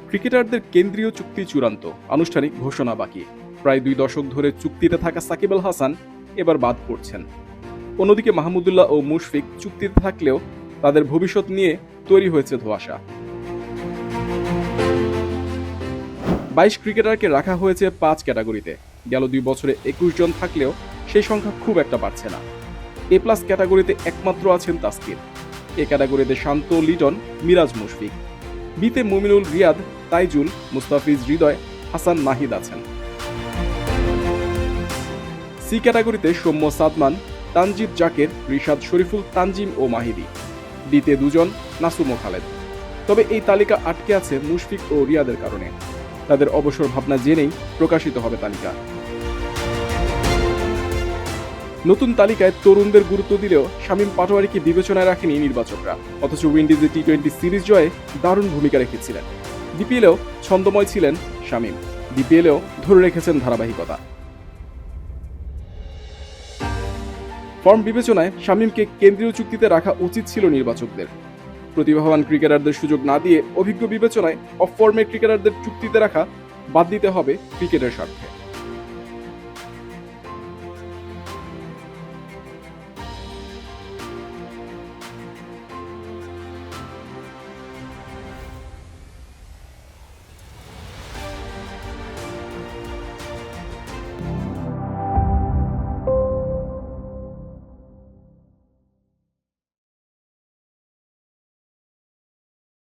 ক্রিকেটারদের কেন্দ্রীয় চুক্তি চূড়ান্ত, আনুষ্ঠানিক ঘোষণা বাকি। প্রায় 2 দশক ধরে চুক্তিতে থাকা সাকিব আল হাসান এবার বাদ পড়ছেন। অন্যদিকে মাহমুদুল্লাহ ও মুশফিক চুক্তিতে থাকলেও তাদের ভবিষ্যৎ নিয়ে তৈরি হয়েছে ধোঁয়াশা। 22 ক্রিকেটারকে রাখা হয়েছে 5 ক্যাটাগরিতে। গেল 2 বছরে 21 জন থাকলেও সেই সংখ্যা খুব একটা বাড়ছে না। এ প্লাস ক্যাটাগরিতে একমাত্র আছেন তাসকিন। এ ক্যাটাগরিতে শান্ত, লিটন, মিরাজ, মুশফিক। বিতে মুমিনুল, রিয়াদ, তাইজুল, মুস্তাফিজ, হৃদয়, হাসান, নাহিদ আছেন। সি ক্যাটাগরিতে সৌম্য, সাদমান, তানজিদ, জাকের, রিশাদ, শরীফুল, তানজিম ও মাহিদি। ডিতে 2 জন, নাসুম ও খালেদ। তবে এই তালিকা আটকে আছে মুশফিক ও রিয়াদের কারণে। তাদের অবসর ভাবনা জেনেই প্রকাশিত হবে তালিকা। নতুন তালিকায় তরুণদের গুরুত্ব দিলেও শামীম পাটোয়ারিকে বিবেচনায় রাখেনি নির্বাচকরা। অথচ উইন্ডিজে টি-20 সিরিজ জয়ে দারুণ ভূমিকা রেখেছিলেন। বিপিএলেও ছন্দময় ছিলেন শামীম। বিপিএলেও ধরে রেখেছেন ধারাবাহিকতা। ফর্ম বিবেচনায় শামীমকে কেন্দ্রীয় চুক্তিতে রাখা উচিত ছিল নির্বাচকদের। প্রতিভাবান ক্রিকেটারদের সুযোগ না দিয়ে অভিজ্ঞ বিবেচনায় অফ ফর্মের ক্রিকেটারদের চুক্তিতে রাখা বাদ দিতে হবে ক্রিকেটের স্বার্থে।